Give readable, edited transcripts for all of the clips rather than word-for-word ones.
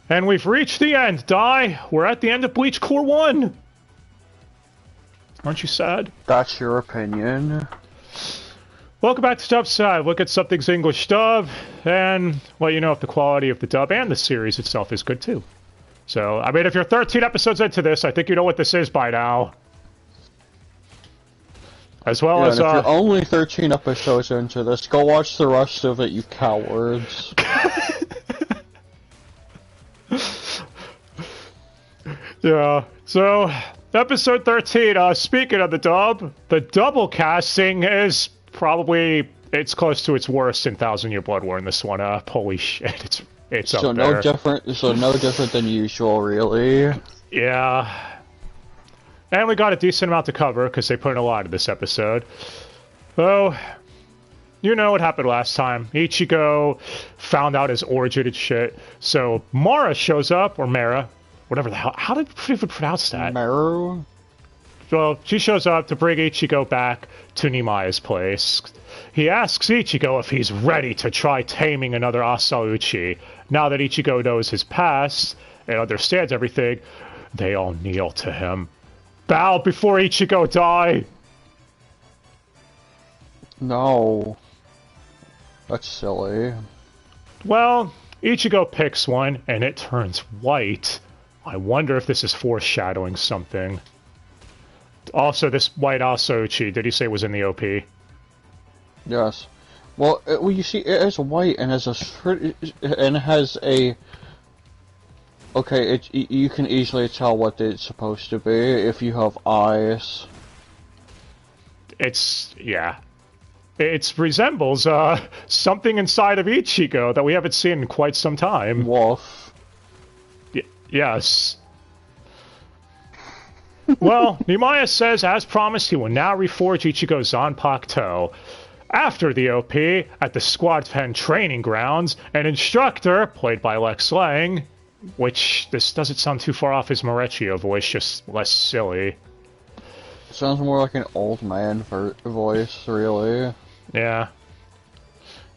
And we've reached the end, Dai. We're at the end of Bleach Core 1. Aren't you sad? That's your opinion. Welcome back to Dubster. Look at something's English dub, and let you know if the quality of the dub and the series itself is good too. So, I mean, if you're 13 episodes into this, I think you know what this is by now. As well as, if you're only 13 episodes into this, go watch the rest of it, you cowards. Yeah, so, episode 13, speaking of the dub, the double casting is probably, it's close to its worst in Thousand Year Blood War in this one. Holy shit, it's so up there. So no different than usual, really. Yeah. And we got a decent amount to cover, because they put in a lot of this episode. Oh, you know what happened last time. Ichigo found out his origin and shit. So Mara shows up, or Mara, whatever the hell. How did you even pronounce that? Maru? Well, she shows up to bring Ichigo back to Nemaya's place. He asks Ichigo if he's ready to try taming another Asauchi. Now that Ichigo knows his past and understands everything, they all kneel to him. Bow before Ichigo die! No. That's silly. Well, Ichigo picks one, and it turns white. I wonder if this is foreshadowing something. Also, this white Asauchi, did he say was in the OP? Yes. Well, you see, it is white and has a okay, you can easily tell what it's supposed to be if you have eyes. Yeah. It resembles, something inside of Ichigo that we haven't seen in quite some time. Wolf. Yes. Well, Nemaya says, as promised, he will now reforge Ichigo's Zanpakuto. After the OP, at the Squad 10 training grounds, an instructor, played by Lex Lang, which, this doesn't sound too far off his Morechio voice, just less silly. Sounds more like an old man voice, really. Yeah.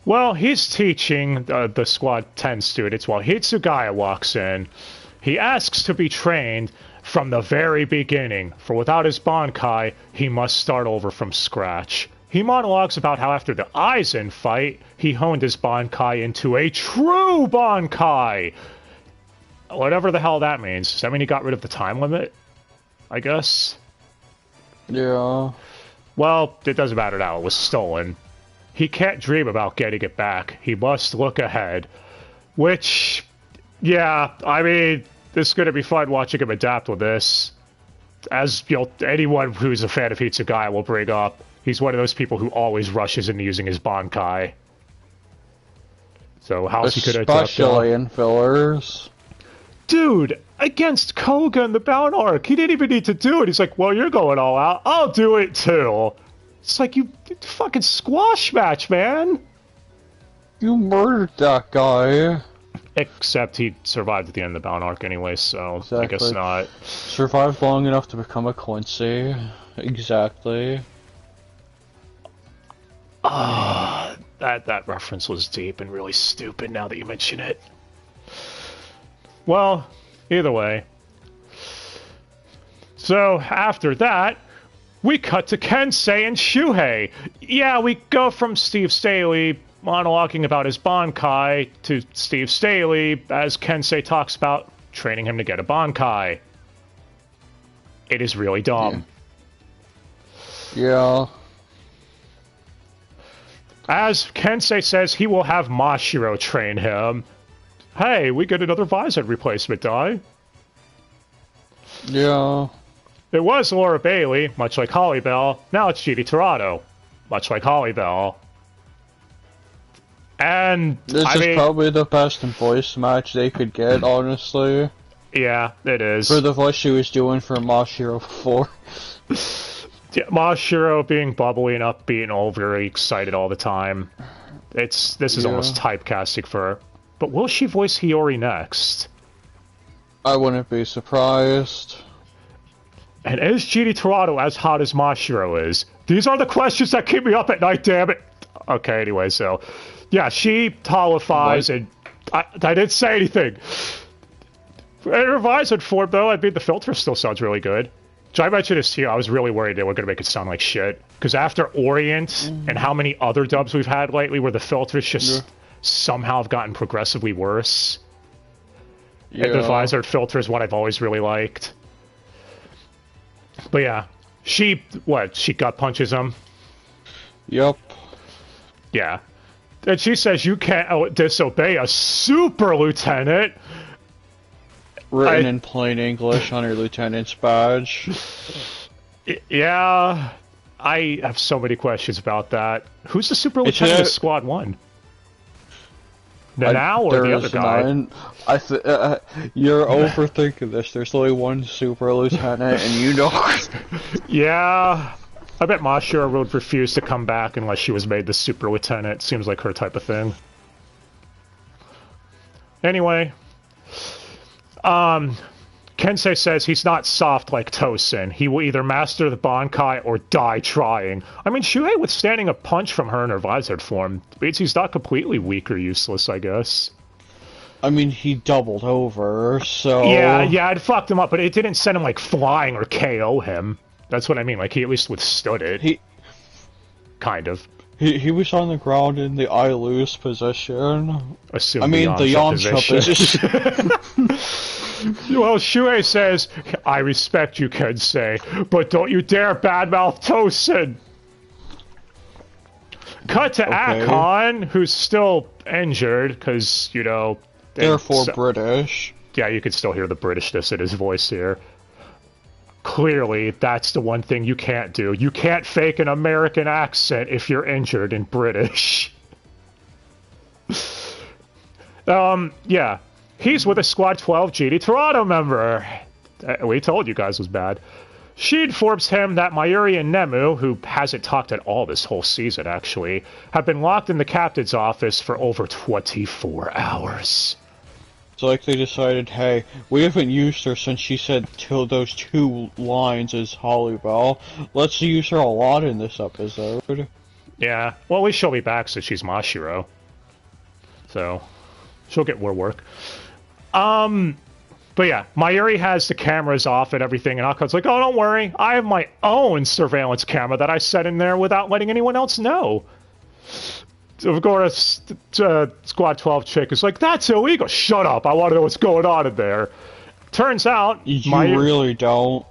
Well, he's teaching the Squad 10 students while Hitsugaya walks in. He asks to be trained from the very beginning, for without his Bankai, he must start over from scratch. He monologues about how after the Aizen fight, he honed his Bankai into a true Bankai! Whatever the hell that means. Does that mean he got rid of the time limit? I guess? Yeah. Well, it doesn't matter now. It was stolen. He can't dream about getting it back. He must look ahead. Which, yeah, I mean, this is going to be fun watching him adapt with this. As, you know, anyone who's a fan of Hitsugaya will bring up, he's one of those people who always rushes into using his Bankai. So how's he gonna adapt? Especially in fillers. Dude, against Koga in the Bound arc, he didn't even need to do it. He's like, well, you're going all out. I'll do it too. It's like, you fucking squash match, man. You murdered that guy. Except he survived at the end of the Bound arc anyway, so exactly. I guess not. Survived long enough to become a Quincy. Exactly. That reference was deep and really stupid now that you mention it. Well, either way. So, after that, we cut to Kensei and Shuhei. Yeah, we go from Steve Staley monologuing about his Bankai to Steve Staley as Kensei talks about training him to get a Bankai. It is really dumb. Yeah. As Kensei says he will have Mashiro train him. Hey, we get another Visor replacement, Dai. Yeah. It was Laura Bailey, much like Holly Bell. Now it's GD Torado, much like Holly Bell. And this is probably the best voice match they could get, honestly. Yeah, it is. For the voice she was doing for Mashiro before. Yeah, Mashiro being bubbly and upbeat and all very excited all the time. This is almost typecasting for her. But will she voice Hiyori next? I wouldn't be surprised. And is GD Torado as hot as Mashiro is? These are the questions that keep me up at night, damn it! Okay, anyway, so... Yeah, she holifies, and I didn't say anything. In revised form, though, I mean, the filter still sounds really good. So I mentioned this to you, I was really worried they were going to make it sound like shit. Because after Orient and how many other dubs we've had lately where the filters just somehow have gotten progressively worse. Yeah. And the Visor filter is what I've always really liked. But yeah, she gut punches him? Yep. Yeah. And she says you can't disobey a super lieutenant. Written in plain English on her lieutenant's badge. Yeah, I have so many questions about that. Who's the super lieutenant of Squad 1? Now or the other guy? You're overthinking this. There's only one super lieutenant, and you know. Yeah, I bet Mashiro would refuse to come back unless she was made the super lieutenant. Seems like her type of thing. Anyway. Kensei says he's not soft like Tosin. He will either master the Bankai or die trying. I mean, Shuhei withstanding a punch from her in her visored form means he's not completely weak or useless, I guess. I mean, he doubled over, so... Yeah, it fucked him up, but it didn't send him, like, flying or KO him. That's what I mean, like, he at least withstood it. Kind of. He was on the ground in the I lose position. The Yamcha position. Well, Shuhei says, I respect you, Kensei, but don't you dare badmouth Tosin! Cut to Akon, who's still injured, because, you know... Therefore British. Yeah, you can still hear the Britishness in his voice here. Clearly, that's the one thing you can't do. You can't fake an American accent if you're injured in British. Yeah. He's with a Squad 12 GD Toronto member. We told you guys was bad. She informs him that Mayuri and Nemu, who hasn't talked at all this whole season, actually, have been locked in the captain's office for over 24 hours. It's like they decided, hey, we haven't used her since she said those 2 lines as Hollybell. Let's use her a lot in this episode. Yeah, well, at least she'll be back since she's Mashiro. So, she'll get more work. But yeah, Mayuri has the cameras off and everything, and Akon's like, oh, don't worry, I have my own surveillance camera that I set in there without letting anyone else know. Of course, Squad 12 chick is like, that's illegal. Shut up, I want to know what's going on in there. Turns out... You really don't.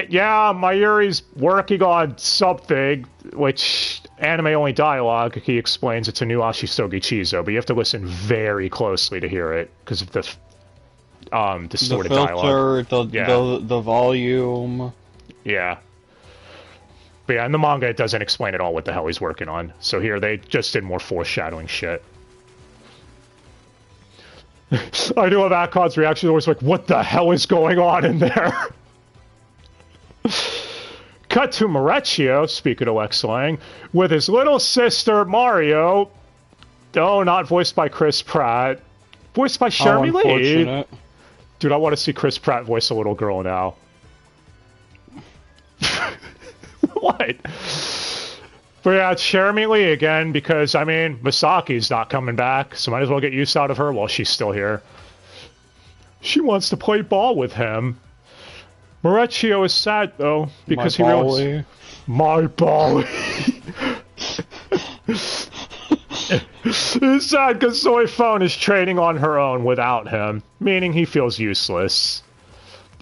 Yeah, Mayuri's working on something, which anime-only dialogue, he explains it's a new Ashisogi Chizo, but you have to listen very closely to hear it, because of the distorted filter, dialogue. The volume. Yeah. But yeah, in the manga it doesn't explain at all what the hell he's working on. So here they just did more foreshadowing shit. I do have Akon's reaction always like, what the hell is going on in there? Cut to Maurizio, speaking of X-Lang, with his little sister Mario. Oh, not voiced by Chris Pratt. Voiced by Jeremy Lee. Dude, I want to see Chris Pratt voice a little girl now. What? But yeah, it's Jeremy Lee again, because, I mean, Masaki's not coming back, so might as well get use out of her while she's still here. She wants to play ball with him. Maurizio is sad, though, because he realizes... My Bali. He's sad because Soy Phone is training on her own without him, meaning he feels useless.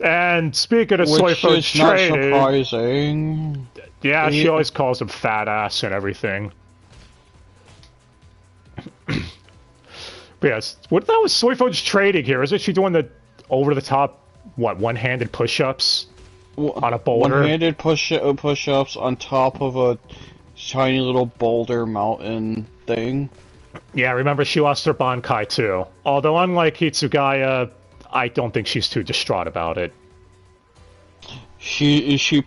And speaking of Soy Phone's training... Which is not surprising. Yeah, she always calls him fat ass and everything. But yes, what the hell is Soy Phone's trading here? Isn't she doing the over-the-top, what, one-handed push-ups on a boulder? One-handed push-ups on top of a tiny little boulder mountain thing. Yeah, remember she lost her Bankai too. Although unlike Hitsugaya, I don't think she's too distraught about it. She'll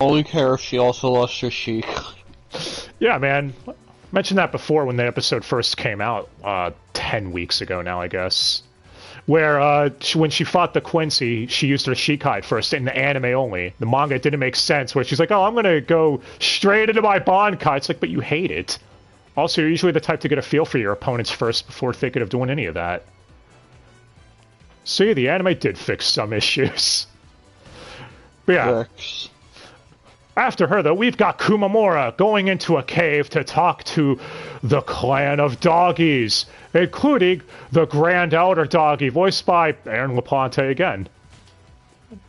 only care if she also lost her Shikai. Yeah, man. I mentioned that before when the episode first came out, 10 weeks ago now, I guess. Where, when she fought the Quincy, she used her Shikai first, in the anime only. The manga, it didn't make sense, where she's like, oh, I'm gonna go straight into my Bankai. It's like, but you hate it. Also, you're usually the type to get a feel for your opponents first before thinking of doing any of that. See, the anime did fix some issues. But yeah. Fix. After her, though, we've got Kumamura going into a cave to talk to the clan of doggies, including the Grand Elder Doggy, voiced by Aaron LaPlante again.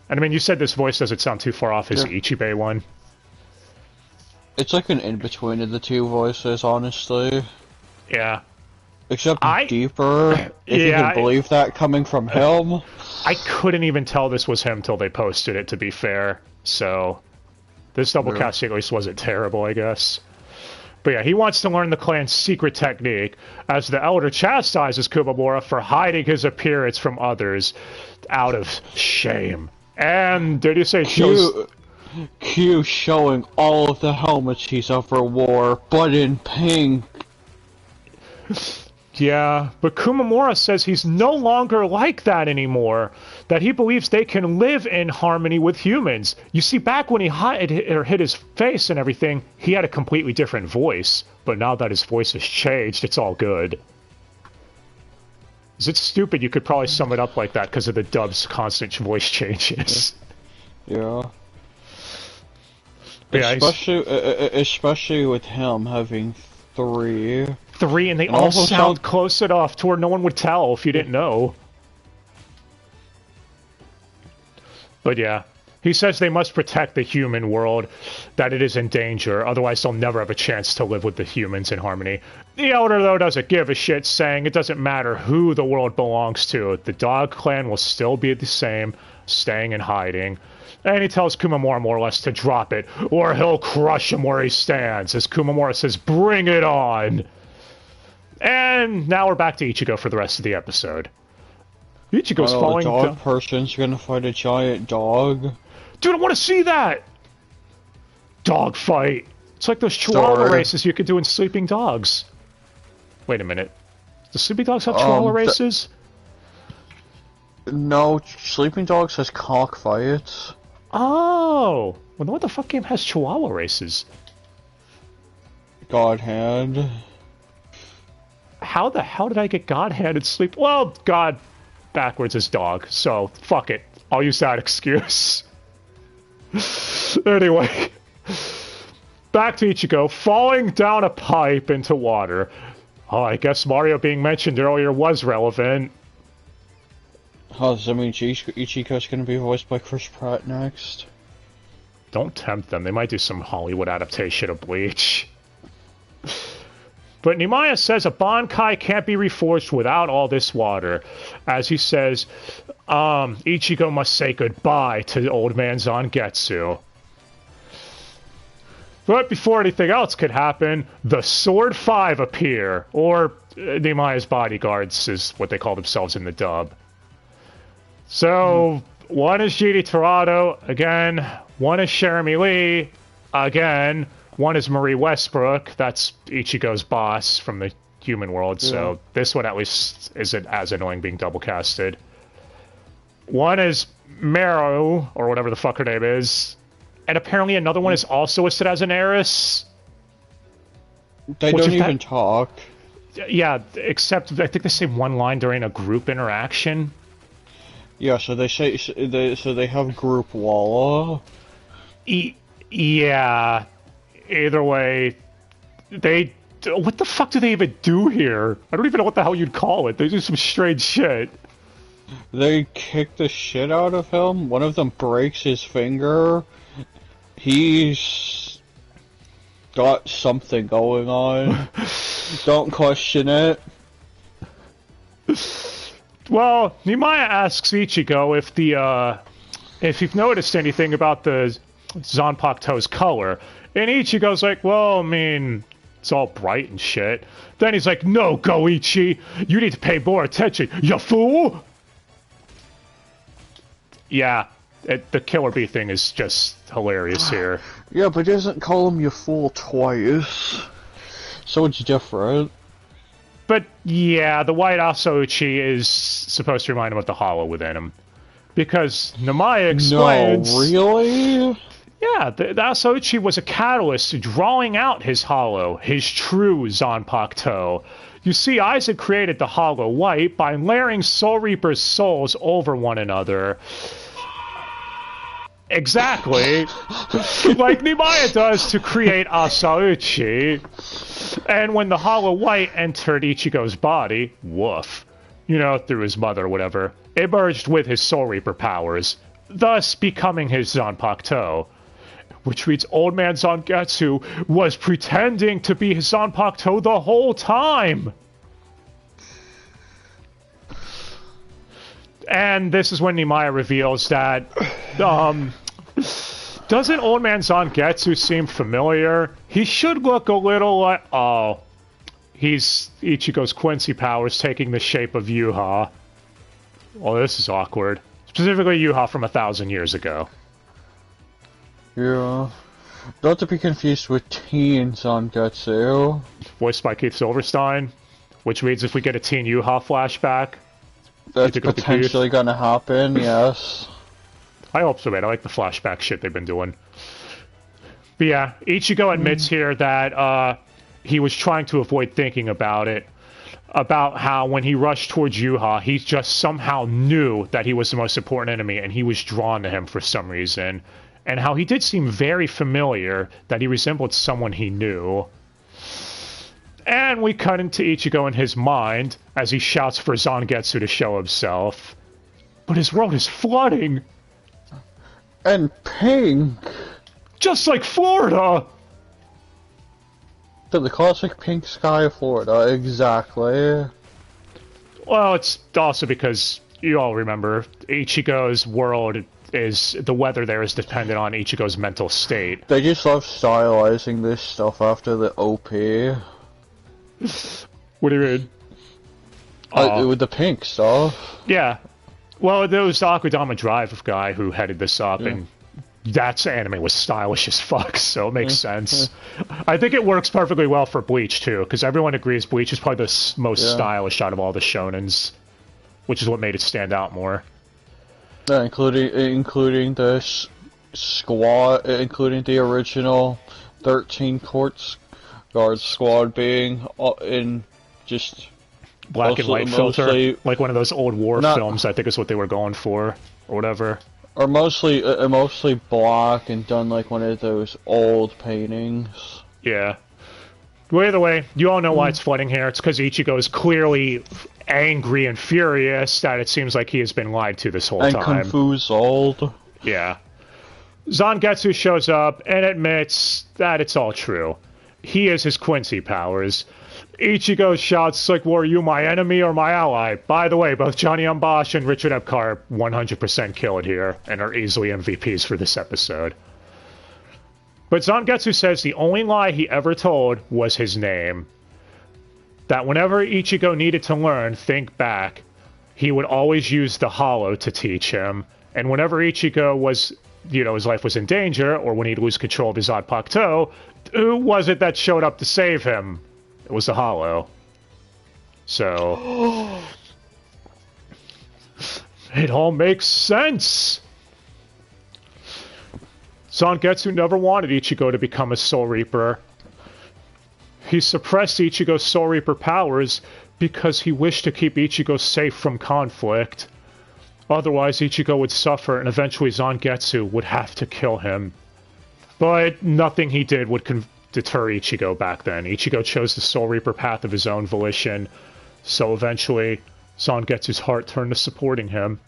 And I mean, you said this voice doesn't sound too far off his Ichibe one. It's like an in-between of the two voices, honestly. Yeah. Except deeper, if you can believe that coming from him. I couldn't even tell this was him till they posted it, to be fair. So, this double casting at least wasn't terrible, I guess. But yeah, he wants to learn the clan's secret technique, as the Elder chastises Kumamura for hiding his appearance from others out of shame. And, did you say Q showing all of the helmets he's ever wore, but in pink. Yeah, but Kumamura says he's no longer like that anymore, that he believes they can live in harmony with humans. You see, back when he hid his face and everything, he had a completely different voice, but now that his voice has changed, it's all good. Is it stupid? You could probably sum it up like that because of the dub's constant voice changes. Yeah. Yeah, especially with him having three, and they all sound close enough to where no one would tell if you didn't know. But yeah, he says they must protect the human world, that it is in danger, otherwise they'll never have a chance to live with the humans in harmony. The Elder, though, doesn't give a shit, saying it doesn't matter who the world belongs to, the dog clan will still be the same, staying and hiding. And he tells Kumamura more or less to drop it, or he'll crush him where he stands, as Kumamura says, bring it on! And now we're back to Ichigo for the rest of the episode. Ichigo's following the dog person's gonna fight a giant dog. Dude, I want to see that! Dog fight. It's like those Chihuahua races you could do in Sleeping Dogs. Wait a minute. Do Sleeping Dogs have Chihuahua races? No, Sleeping Dogs has cockfights. Oh! Well, what the fuck game has Chihuahua races? God Hand. How the hell did I get God Hand and Sleep? Well, God backwards is dog, so fuck it. I'll use that excuse. Anyway. Back to Ichigo, falling down a pipe into water. Oh, I guess Mario being mentioned earlier was relevant. Oh, does that mean Ichigo's gonna be voiced by Chris Pratt next? Don't tempt them. They might do some Hollywood adaptation of Bleach. But Nimaiya says a Bankai can't be reforged without all this water. As he says, Ichigo must say goodbye to Old Man Zangetsu. But before anything else could happen, the Sword Five appear, or Nimaiya's bodyguards is what they call themselves in the dub. So, one is Giri Torado, again. One is Jeremy Lee, again. One is Marie Westbrook, that's Ichigo's boss from the human world, so this one at least isn't as annoying being double casted. One is Meru, or whatever the fuck her name is, and apparently another one is also listed as an heiress. They don't even talk. Yeah, except I think they say one line during a group interaction. Yeah, so they say they have group walla. Yeah. Either way, what the fuck do they even do here? I don't even know what the hell you'd call it. They do some strange shit. They kick the shit out of him. One of them breaks his finger. He's got something going on. Don't question it. Well, Nimaiya asks Ichigo if you've noticed anything about the Zanpakuto's color. And Ichigo's like, well, I mean, it's all bright and shit. Then he's like, no, Goichi, you need to pay more attention, you fool! Yeah, the Killer Bee thing is just hilarious here. Yeah, but he doesn't call him you fool twice. So it's different. But yeah, the white Asauchi is supposed to remind him of the hollow within him. Because Nimaiya explains... No, really? Yeah, the Asoichi was a catalyst to drawing out his hollow, his true Zanpakuto. You see, Isaac created the hollow white by layering Soul Reaper's souls over one another. Exactly. Like Nimaya does to create Asoichi. And when the hollow white entered Ichigo's body, woof, you know, through his mother or whatever, it merged with his Soul Reaper powers, thus becoming his Zanpakuto. Which means Old Man Zangetsu was pretending to be his Zanpakuto the whole time! And this is when Nimaya reveals that, doesn't Old Man Zangetsu seem familiar? He should look a little like, oh, he's Ichigo's Quincy powers taking the shape of Yuha. Oh, this is awkward. Specifically Yuha from 1,000 years ago. Yeah. Not to be confused with Teen Zangetsu. Voiced by Keith Silverstein. Which means if we get a Teen Yuha flashback... That's potentially gonna happen, yes. I hope so, man. I like the flashback shit they've been doing. But yeah, Ichigo admits here that he was trying to avoid thinking about it. About how when he rushed towards Yuha, he just somehow knew that he was the most important enemy and he was drawn to him for some reason. And how he did seem very familiar, that he resembled someone he knew. And we cut into Ichigo in his mind as he shouts for Zangetsu to show himself. But his world is flooding! And pink! Just like Florida! The classic pink sky of Florida, exactly. Well, it's also because, you all remember, Ichigo's world is, the weather there is dependent on Ichigo's mental state. They just love stylizing this stuff after the OP. What do you mean? With the pink stuff. Yeah. Well, there was the Akudama Drive guy who headed this up, and that anime was stylish as fuck, so it makes sense. I think it works perfectly well for Bleach, too, because everyone agrees Bleach is probably the most stylish out of all the shonens, which is what made it stand out more. Yeah, including the squad, including the original 13 Court Guard squad being in just black and white filter, like one of those old war films. I think is what they were going for, or whatever. Or mostly black and done like one of those old paintings. Yeah. Well, either way, you all know why it's flooding here. It's because Ichigo is clearly angry and furious that it seems like he has been lied to this whole time. And confused. Yeah. Zangetsu shows up and admits that it's all true. He is his Quincy powers. Ichigo shouts, like, well, are you my enemy or my ally? By the way, both Johnny Yong Bosch and Richard Epcar 100% killed here and are easily MVPs for this episode. But Zangetsu says the only lie he ever told was his name. That whenever Ichigo needed to learn, think back, he would always use the hollow to teach him. And whenever Ichigo was, you know, his life was in danger, or when he'd lose control of his Zanpakuto, who was it that showed up to save him? It was the hollow. So... it all makes sense! Zangetsu never wanted Ichigo to become a Soul Reaper. He suppressed Ichigo's Soul Reaper powers because he wished to keep Ichigo safe from conflict. Otherwise, Ichigo would suffer and eventually Zangetsu would have to kill him. But nothing he did would deter Ichigo back then. Ichigo chose the Soul Reaper path of his own volition, so eventually Zangetsu's heart turned to supporting him.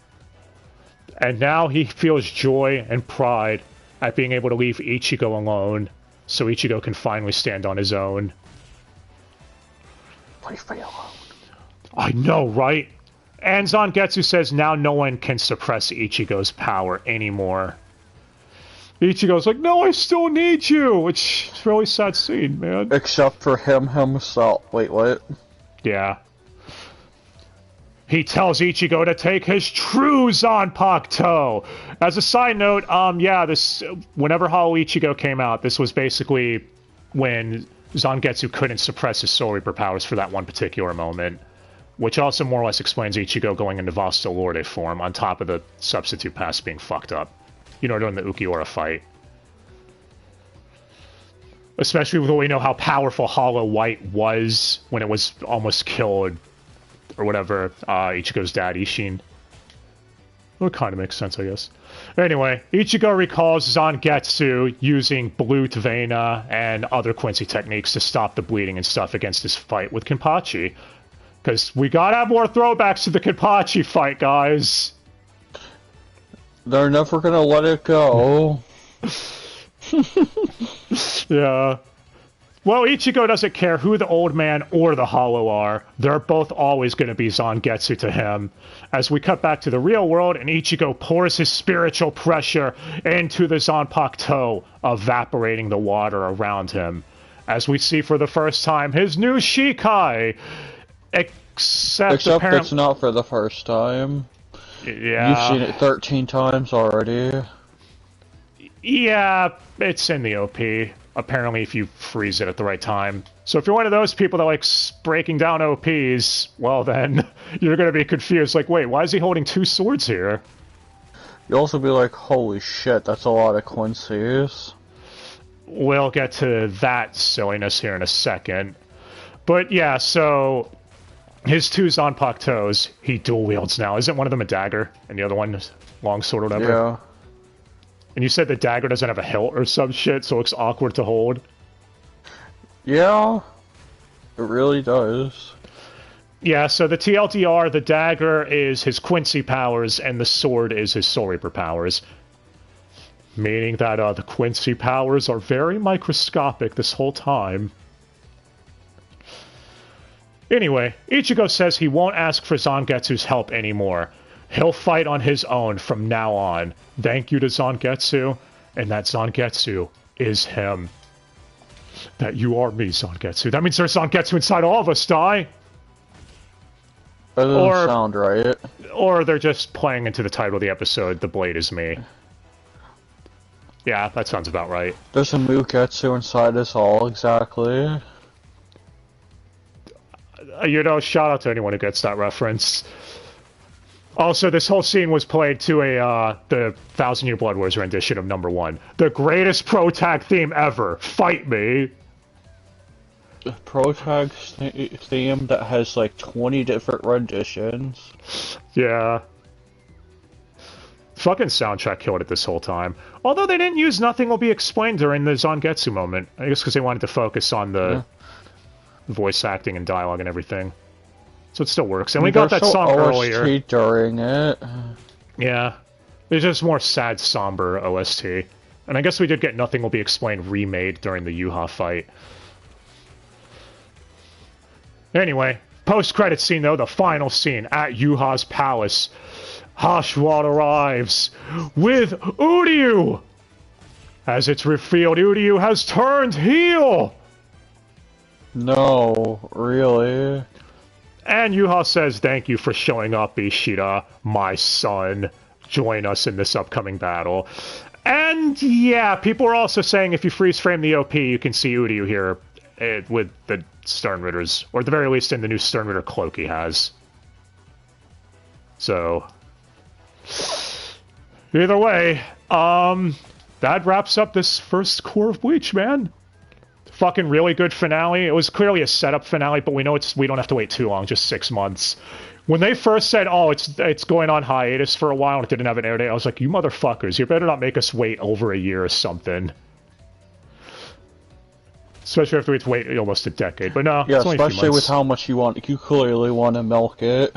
And now he feels joy and pride at being able to leave Ichigo alone, so Ichigo can finally stand on his own. Leave me alone. I know, right? And Zangetsu says now no one can suppress Ichigo's power anymore. Ichigo's like, no, I still need you! Which is a really sad scene, man. Except for him himself. Wait, what? Yeah. He tells Ichigo to take his true Zanpakuto! As a side note, yeah, whenever Hollow Ichigo came out, this was basically when Zangetsu couldn't suppress his Soul Reaper powers for that one particular moment. Which also more or less explains Ichigo going into Vasta Lorde form, on top of the substitute pass being fucked up. You know, during the Ukiura fight. Especially when we know how powerful Hollow White was when it was almost killed, or whatever, Ichigo's dad, Ishin. Well, it kind of makes sense, I guess. Anyway, Ichigo recalls Zangetsu using Blue Vena and other Quincy techniques to stop the bleeding and stuff against his fight with Kenpachi. Because we gotta have more throwbacks to the Kenpachi fight, guys. They're never gonna let it go. Yeah. Well, Ichigo doesn't care who the old man or the Hollow are. They're both always going to be Zangetsu to him. As we cut back to the real world, and Ichigo pours his spiritual pressure into the Zanpakuto, evaporating the water around him. As we see for the first time, his new Shikai. Except it's not for the first time. Yeah. You've seen it 13 times already. Yeah, it's in the OP. Apparently, if you freeze it at the right time. So if you're one of those people that likes breaking down OPs, well then, you're gonna be confused. Like, wait, why is he holding two swords here? You'll also be like, holy shit, that's a lot of Quincy's. We'll get to that silliness here in a second. But yeah, so his two Zanpakutos, he dual wields now. Isn't one of them a dagger? And the other one is longsword or whatever? Yeah. And you said the dagger doesn't have a hilt or some shit, so it looks awkward to hold? Yeah, it really does. Yeah, so the TLDR, the dagger is his Quincy powers, and the sword is his Soul Reaper powers. Meaning that the Quincy powers are very microscopic this whole time. Anyway, Ichigo says he won't ask for Zangetsu's help anymore. He'll fight on his own from now on. Thank you to Zangetsu, and that Zangetsu is him. That you are me, Zangetsu. That means there's Zangetsu inside all of us, Dai! That doesn't sound right. Or they're just playing into the title of the episode, The Blade is Me. Yeah, that sounds about right. There's a Mugetsu inside us all, exactly. You know, shout out to anyone who gets that reference. Also, this whole scene was played to the Thousand Year Blood Wars rendition of number 1. The greatest pro-tag theme ever. Fight me. The pro-tag theme that has like 20 different renditions. Yeah. Fucking soundtrack killed it this whole time. Although they didn't use Nothing Will Be Explained during the Zangetsu moment. I guess because they wanted to focus on the voice acting and dialogue and everything. So it still works. And we got that song earlier. During it. Yeah. It's just more sad, somber OST. And I guess we did get Nothing Will Be Explained remade during the Yuha fight. Anyway, post-credit scene though, the final scene at Yuha's palace. Hashwat arrives with Uryu! As it's revealed, Uryu has turned heel! No, really? And Yuha says, thank you for showing up, Ishida, my son. Join us in this upcoming battle. And yeah, people are also saying if you freeze frame the OP, you can see Uryu here with the Sternritters, or at the very least in the new Sternritter cloak he has. So, either way, that wraps up this first core of Bleach, man. Fucking really good finale. It was clearly a setup finale, but we know we don't have to wait too long, just 6 months. When they first said, oh, it's going on hiatus for a while and it didn't have an air date, I was like, you motherfuckers, you better not make us wait over a year or something. Especially after we have to wait almost a decade, but no, yeah, it's only a few especially months. with how much you clearly want to milk it.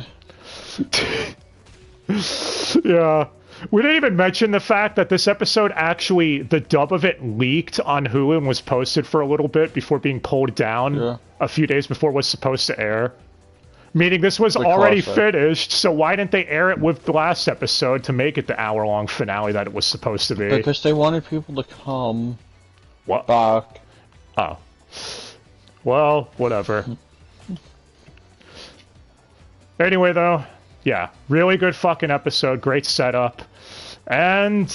Yeah. We didn't even mention the fact that this episode actually, the dub of it leaked on Hulu and was posted for a little bit before being pulled down a few days before it was supposed to air. Meaning this was already finished, so why didn't they air it with the last episode to make it the hour-long finale that it was supposed to be? Because they wanted people to come What? back. Oh. Well, whatever. Anyway, though, yeah, really good fucking episode, great setup. And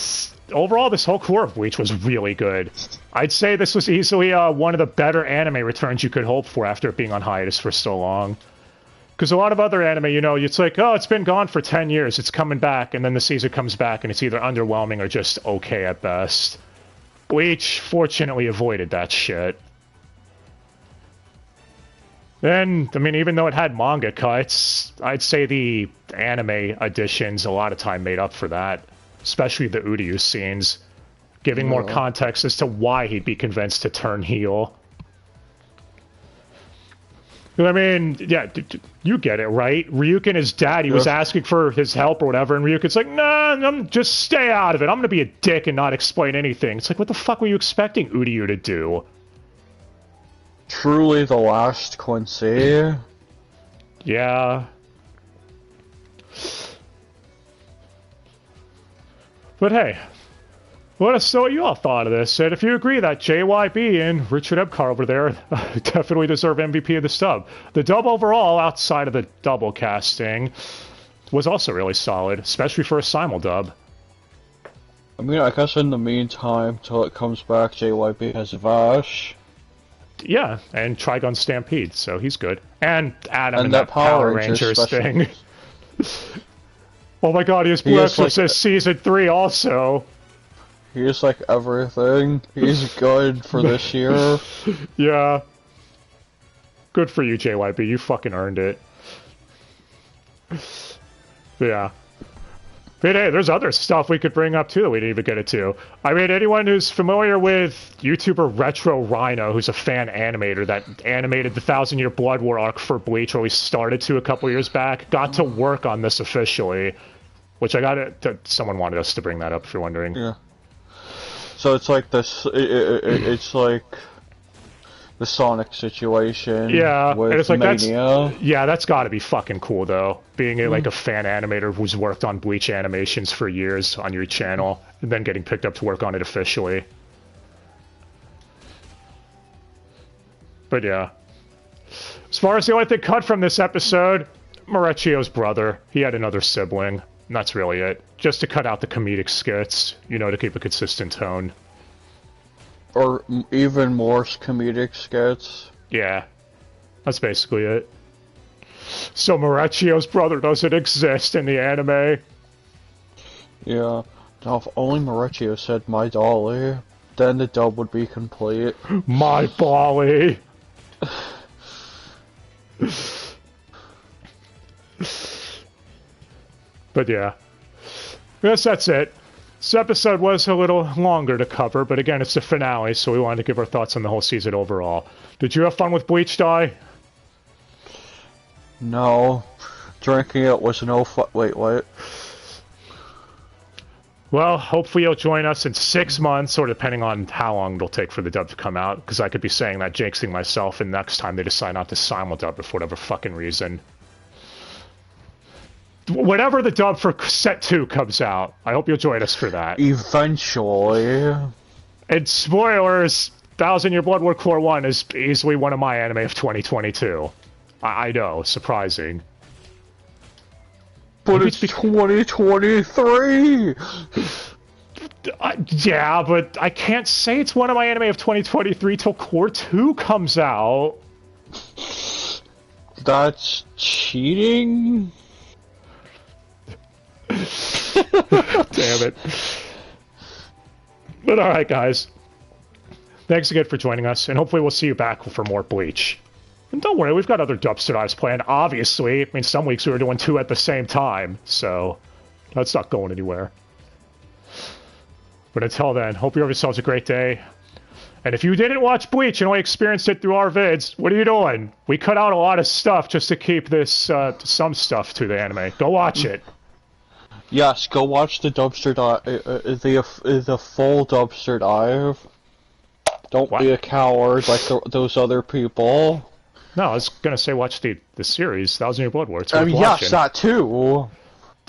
overall, this whole core of Bleach was really good. I'd say this was easily one of the better anime returns you could hope for after it being on hiatus for so long. Because a lot of other anime, you know, it's like, oh, it's been gone for 10 years, it's coming back, and then the season comes back and it's either underwhelming or just okay at best. Bleach fortunately avoided that shit. Then, I mean, even though it had manga cuts, I'd say the anime editions a lot of time made up for that. Especially the Uryu scenes. Giving more context as to why he'd be convinced to turn heel. I mean, yeah, you get it, right? Ryukin, his daddy, was asking for his help or whatever, and Ryukin's like, nah, just stay out of it. I'm gonna be a dick and not explain anything. It's like, what the fuck were you expecting Uryu to do? Truly the last Quincy. Yeah. But hey, let us know what you all thought of this, and if you agree that JYB and Richard Epcar over there definitely deserve MVP of the dub. The dub overall, outside of the double casting, was also really solid, especially for a simul dub. I mean, I guess in the meantime, till it comes back, JYB has Vash. Yeah, and Trigun Stampede, so he's good. And Adam and in that Power Rangers thing. Oh my god, he has Blue Exorcist Season 3 also. He's like everything. He's good for this year. Yeah. Good for you, JYB. You fucking earned it. Yeah. But hey, there's other stuff we could bring up too that we didn't even get into. I mean, anyone who's familiar with YouTuber Retro Rhino, who's a fan animator that animated the 1,000 Year Blood War arc for Bleach, or we started to a couple years back, got to work on this officially. Which I got it. Someone wanted us to bring that up, if you're wondering. Yeah. So it's like this. It's like the Sonic situation. Yeah, with and it's like Mania. That's got to be fucking cool though. Being like a fan animator who's worked on Bleach animations for years on your channel, and then getting picked up to work on it officially. But yeah, as far as the only thing cut from this episode, Maurecchio's brother. He had another sibling. And that's really it. Just to cut out the comedic skits, you know, to keep a consistent tone. Or even more comedic skits. Yeah. That's basically it. So Maurecchio's brother doesn't exist in the anime. Yeah. Now if only Maurecchio said my dolly, then the dub would be complete. My bolly! But yeah, I guess that's it. This episode was a little longer to cover, but again, it's the finale, so we wanted to give our thoughts on the whole season overall. Did you have fun with Bleach, Dai? No. Drinking it was no fun. Wait, what? Well, hopefully you'll join us in 6 months, or depending on how long it'll take for the dub to come out, because I could be saying that, jinxing myself, and next time they decide not to simul-dub for whatever fucking reason. Whenever the dub for set 2 comes out, I hope you'll join us for that. Eventually. And spoilers, 1,000 Year Blood War Core 1 is easily one of my anime of 2022. I know, surprising. But it's 2023! Yeah, but I can't say it's one of my anime of 2023 till Core 2 comes out. That's cheating? Damn it. But alright, guys. Thanks again for joining us, and hopefully we'll see you back for more Bleach. And don't worry, we've got other Dubster dives planned, obviously. I mean, some weeks we were doing 2 at the same time, so that's not going anywhere. But until then, hope you have yourselves a great day. And if you didn't watch Bleach and only experienced it through our vids, what are you doing? We cut out a lot of stuff just to keep this, some stuff to the anime. Go watch it. Yes, go watch the Dubster the full Dubster dive. Don't be a coward like those other people. No, I was gonna say watch the series, 1,000 Year Blood War. It's I mean, yes, that too.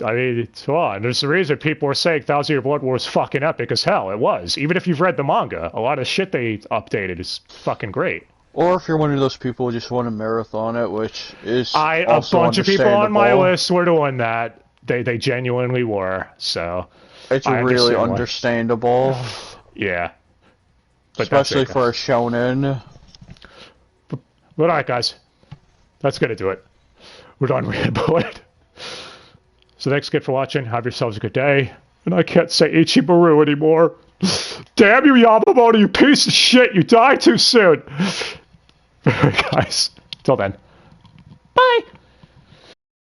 I mean, come on. There's a reason people were saying 1,000 Year Blood War is fucking epic as hell. It was. Even if you've read the manga, a lot of shit they updated is fucking great. Or if you're one of those people who just want to marathon it, which is a bunch of people on my list were doing that. They genuinely were, so... It's really understandable. Yeah. But especially for a shonen. But alright, guys. That's gonna do it. We're done rambling. So thanks again for watching. Have yourselves a good day. And I can't say Ichigo anymore. Damn you, Yamamoto, you piece of shit! You died too soon! Guys, till then.